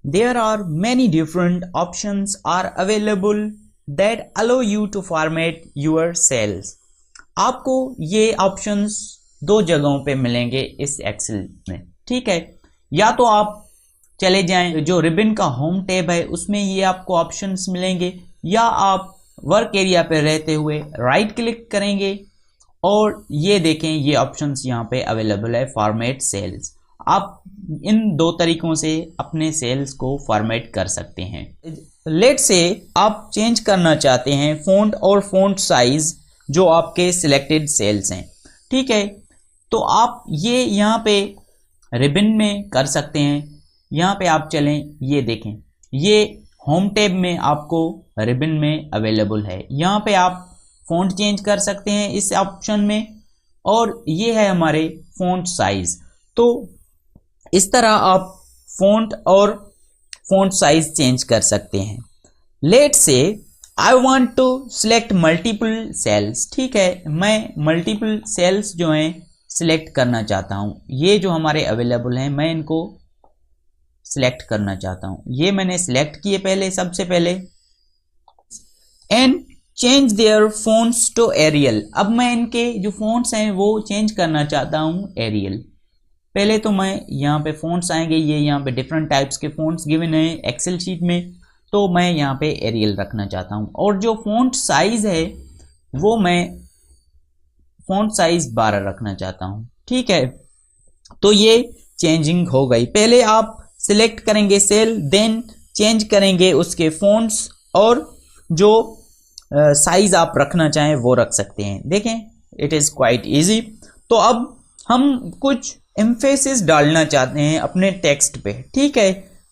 there are many different options are available that allow you to format your cells। आपको ये options दो जगहों पे मिलेंगे इस एक्सेल में, ठीक है। या तो आप चले जाएं जो रिबन का होम टैब है उसमें ये आपको ऑप्शंस मिलेंगे, या आप वर्क एरिया पे रहते हुए राइट क्लिक करेंगे और ये देखें ये ऑप्शंस यहाँ पे अवेलेबल है फॉर्मेट सेल्स। आप इन दो तरीकों से अपने सेल्स को फॉर्मेट कर सकते हैं। लेट से आप चेंज करना चाहते हैं फ़ॉन्ट और फ़ॉन्ट साइज जो आपके सिलेक्टेड सेल्स हैं, ठीक है। तो आप ये यहाँ पे रिबन में कर सकते हैं। यहाँ पे आप चलें, ये देखें ये होम टैब में आपको रिबन में अवेलेबल है। यहाँ पे आप फ़ॉन्ट चेंज कर सकते हैं इस ऑप्शन में, और ये है हमारे फ़ॉन्ट साइज। तो इस तरह आप फ़ॉन्ट और फ़ॉन्ट साइज चेंज कर सकते हैं। Let say I want to select multiple cells, ठीक है। मैं मल्टीपल सेल्स जो हैं सिलेक्ट करना चाहता हूँ। ये जो हमारे अवेलेबल हैं मैं इनको सिलेक्ट करना चाहता हूँ। ये मैंने सिलेक्ट किए पहले, सबसे पहले, and change their fonts to Arial. अब मैं इनके जो फ़ॉन्ट्स हैं वो चेंज करना चाहता हूँ एरियल। पहले तो मैं यहाँ पे फ़ॉन्ट्स आएंगे, ये यहाँ पे डिफरेंट टाइप्स के फ़ॉन्ट्स गिवन है एक्सेल शीट में, तो मैं यहाँ पे एरियल रखना चाहता हूँ। और जो फ़ॉन्ट साइज है वो मैं फ़ॉन्ट साइज 12 रखना चाहता हूँ, ठीक है। तो ये चेंजिंग हो गई। पहले आप सिलेक्ट करेंगे सेल, देन चेंज करेंगे उसके फ़ॉन्ट्स, और जो साइज आप रखना चाहें वो रख सकते हैं। देखें इट इज़ क्वाइट इजी। तो अब हम कुछ एम्फेसिस डालना चाहते हैं अपने टेक्स्ट पे, ठीक है।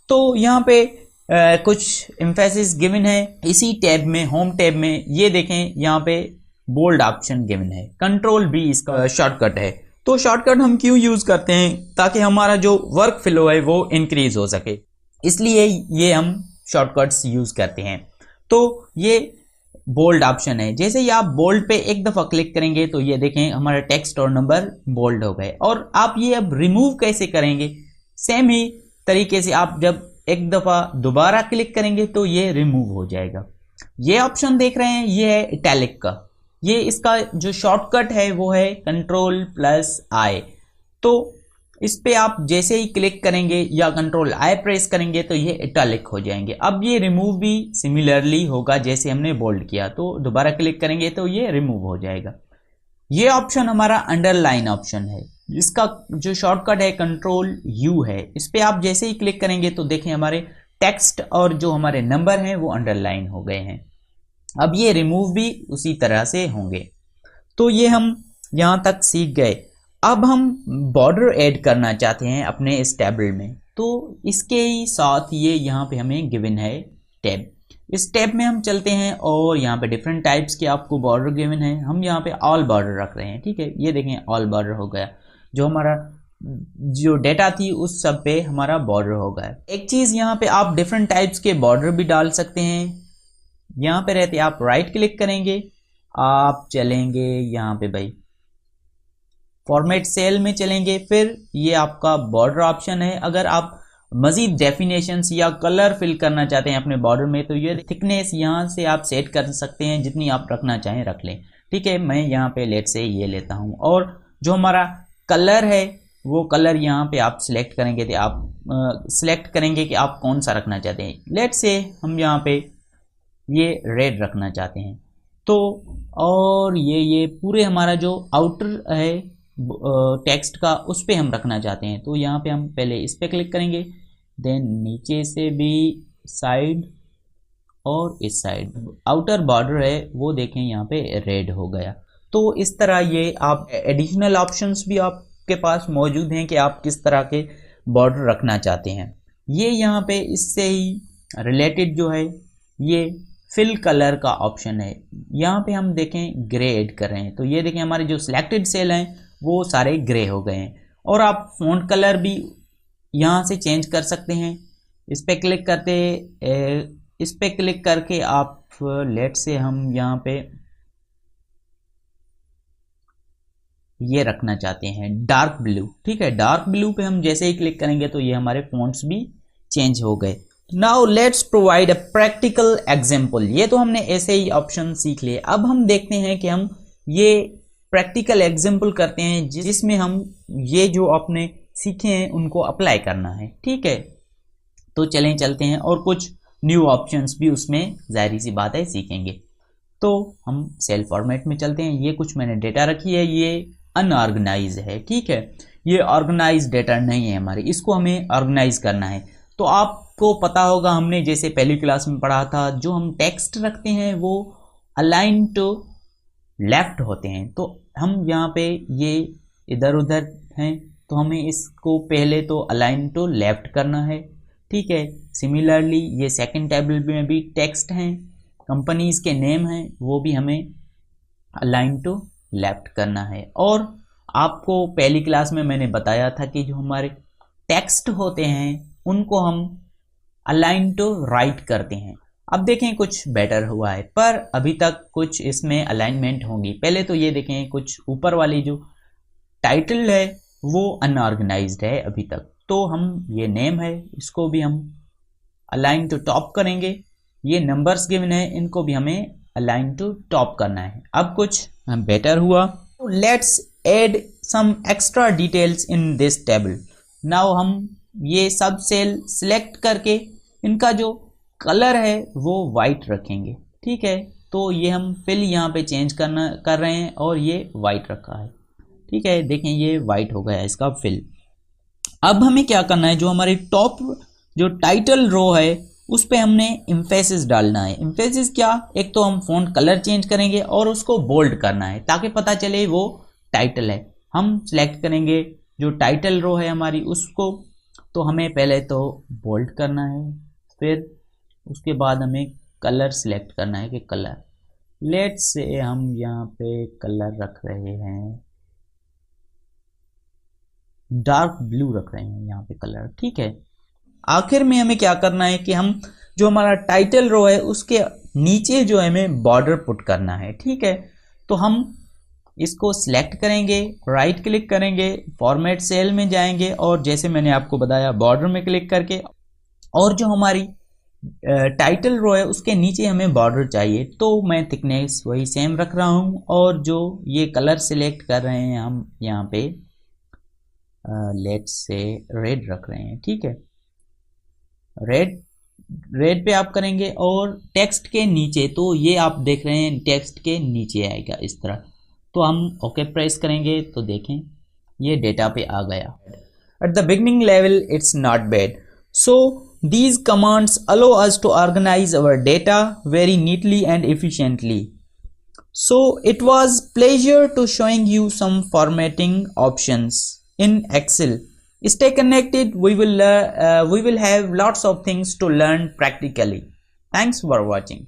तो यहाँ पे कुछ एम्फेसिस गिवन है इसी टैब में, होम टैब में। ये देखें यहाँ पे बोल्ड ऑप्शन गिवन है, कंट्रोल बी इसका शॉर्टकट है। तो शॉर्टकट हम क्यों यूज करते हैं? ताकि हमारा जो वर्क फ्लो है वो इंक्रीज हो सके, इसलिए ये हम शॉर्टकट्स यूज करते हैं। तो ये बोल्ड ऑप्शन है। जैसे ही आप बोल्ड पे एक दफ़ा क्लिक करेंगे तो ये देखें हमारा टेक्स्ट और नंबर बोल्ड हो गए। और आप ये अब रिमूव कैसे करेंगे? सेम ही तरीके से आप जब एक दफ़ा दोबारा क्लिक करेंगे तो ये रिमूव हो जाएगा। ये ऑप्शन देख रहे हैं, ये है इटैलिक का। ये इसका जो शॉर्टकट है वो है Ctrl+I। तो इस पे आप जैसे ही क्लिक करेंगे या Ctrl+I प्रेस करेंगे तो ये इटैलिक हो जाएंगे। अब ये रिमूव भी सिमिलरली होगा जैसे हमने बोल्ड किया, तो दोबारा क्लिक करेंगे तो ये रिमूव हो जाएगा। ये ऑप्शन हमारा अंडरलाइन ऑप्शन है, इसका जो शॉर्टकट है Ctrl+U है। इस पे आप जैसे ही क्लिक करेंगे तो देखें हमारे टेक्स्ट और जो हमारे नंबर हैं वो अंडरलाइन हो गए हैं। अब ये रिमूव भी उसी तरह से होंगे। तो ये हम यहाँ तक सीख गए। अब हम बॉर्डर ऐड करना चाहते हैं अपने इस टेबल में, तो इसके ही साथ ये यहाँ पे हमें गिवन है टैब। इस टैब में हम चलते हैं और यहाँ पे डिफरेंट टाइप्स के आपको बॉर्डर गिवन है। हम यहाँ पे ऑल बॉर्डर रख रहे हैं, ठीक है। ये देखें ऑल बॉर्डर हो गया, जो हमारा जो डेटा थी उस सब पे हमारा बॉर्डर हो गया। एक चीज़ यहाँ पे आप डिफरेंट टाइप्स के बॉर्डर भी डाल सकते हैं। यहाँ पे रहते आप राइट क्लिक करेंगे, आप चलेंगे यहाँ पे भाई फॉर्मेट सेल में चलेंगे, फिर ये आपका बॉर्डर ऑप्शन है। अगर आप मजीद डेफिनेशंस या कलर फिल करना चाहते हैं अपने बॉर्डर में तो ये थिकनेस यहाँ से आप सेट कर सकते हैं, जितनी आप रखना चाहें रख लें, ठीक है। मैं यहाँ पे लेट से ये लेता हूँ। और जो हमारा कलर है वो कलर यहाँ पे आप सिलेक्ट करेंगे, तो आप सिलेक्ट करेंगे कि आप कौन सा रखना चाहते हैं। लेट से हम यहाँ पे ये रेड रखना चाहते हैं। तो और ये पूरे हमारा जो आउटर है टेक्स्ट का उस पे हम रखना चाहते हैं, तो यहाँ पे हम पहले इस पे क्लिक करेंगे, देन नीचे से भी साइड और इस साइड आउटर बॉर्डर है वो देखें यहाँ पे रेड हो गया। तो इस तरह ये आप एडिशनल ऑप्शंस भी आपके पास मौजूद हैं कि आप किस तरह के बॉर्डर रखना चाहते हैं। ये यहाँ पे इससे ही रिलेटेड जो है ये फिल कलर का ऑप्शन है। यहाँ पे हम देखें ग्रे ऐड कर रहे हैं, तो ये देखें हमारे जो सिलेक्टेड सेल हैं वो सारे ग्रे हो गए हैं। और आप फ़ॉन्ट कलर भी यहाँ से चेंज कर सकते हैं। इस पे क्लिक करके आप लेट से हम यहाँ पे ये रखना चाहते हैं डार्क ब्लू, ठीक है। डार्क ब्लू पे हम जैसे ही क्लिक करेंगे तो ये हमारे फ़ॉन्ट्स भी चेंज हो गए। Now let's provide a practical example. ये तो हमने ऐसे ही ऑप्शन सीख लिए। अब हम देखते हैं कि हम ये प्रैक्टिकल एग्जाम्पल करते हैं जिसमें हम ये जो आपने सीखे हैं उनको अप्लाई करना है। ठीक है, तो चलें चलते हैं और कुछ न्यू ऑप्शंस भी उसमें जाहिर सी बात है सीखेंगे। तो हम सेल फॉर्मेट में चलते हैं। ये कुछ मैंने डेटा रखी है, ये अनऑर्गेनाइज है। ठीक है, ये ऑर्गेनाइज डेटा नहीं है हमारी, इसको हमें ऑर्गेनाइज करना है। तो आपको पता होगा, हमने जैसे पहली क्लास में पढ़ा था, जो हम टेक्स्ट रखते हैं वो अलाइन टू लेफ्ट होते हैं। तो हम यहाँ पे ये इधर उधर हैं, तो हमें इसको पहले तो अलाइन टू लेफ्ट करना है। ठीक है, सिमिलरली ये सेकंड टेबल में भी टेक्स्ट हैं, कंपनीज के नेम हैं, वो भी हमें अलाइन टू लेफ्ट करना है। और आपको पहली क्लास में मैंने बताया था कि जो हमारे टेक्स्ट होते हैं उनको हम अलाइन टू राइट करते हैं। अब देखें कुछ बेटर हुआ है, पर अभी तक कुछ इसमें अलाइनमेंट होंगी। पहले तो ये देखें, कुछ ऊपर वाली जो टाइटल है वो अनऑर्गेनाइज्ड है अभी तक। तो हम ये नेम है, इसको भी हम अलाइन टू टॉप करेंगे। ये नंबर्स गिवन है, इनको भी हमें अलाइन टू टॉप करना है। अब कुछ बेटर हुआ। Let's add some extra details in this table. Now हम ये सब सेल सिलेक्ट करके इनका जो कलर है वो वाइट रखेंगे। ठीक है, तो ये हम फिल यहाँ पे चेंज कर रहे हैं और ये वाइट रखा है। ठीक है, देखें ये वाइट हो गया इसका फिल। अब हमें क्या करना है, जो हमारी टॉप जो टाइटल रो है उस पे हमने एम्फेसिस डालना है। एम्फेसिस क्या, एक तो हम फ़ॉन्ट कलर चेंज करेंगे और उसको बोल्ड करना है ताकि पता चले वो टाइटल है। हम सिलेक्ट करेंगे जो टाइटल रो है हमारी उसको, तो हमें पहले तो बोल्ड करना है, फिर उसके बाद हमें कलर सिलेक्ट करना है कि कलर, लेट्स से हम यहाँ पे कलर रख रहे हैं डार्क ब्लू रख रहे हैं यहाँ पे कलर। ठीक है, आखिर में हमें क्या करना है कि हम जो हमारा टाइटल रो है उसके नीचे जो है हमें बॉर्डर पुट करना है। ठीक है, तो हम इसको सिलेक्ट करेंगे, राइट क्लिक करेंगे, फॉर्मेट सेल में जाएंगे और जैसे मैंने आपको बताया बॉर्डर में क्लिक करके, और जो हमारी टाइटल रो है उसके नीचे हमें बॉर्डर चाहिए, तो मैं थिकनेस वही सेम रख रहा हूँ और जो ये कलर सिलेक्ट कर रहे हैं हम यहाँ पे लेट्स से रेड रख रहे हैं। ठीक है, रेड पे आप करेंगे और टेक्स्ट के नीचे, तो ये आप देख रहे हैं टेक्स्ट के नीचे आएगा इस तरह। तो हम ओके प्रेस करेंगे तो देखें ये डेटा पे आ गया। At the beginning level it's not bad. So these commands allow us to organize our data very neatly and efficiently. So it was pleasure to showing you some formatting options in Excel. Stay connected. We will have lots of things to learn practically. Thanks for watching.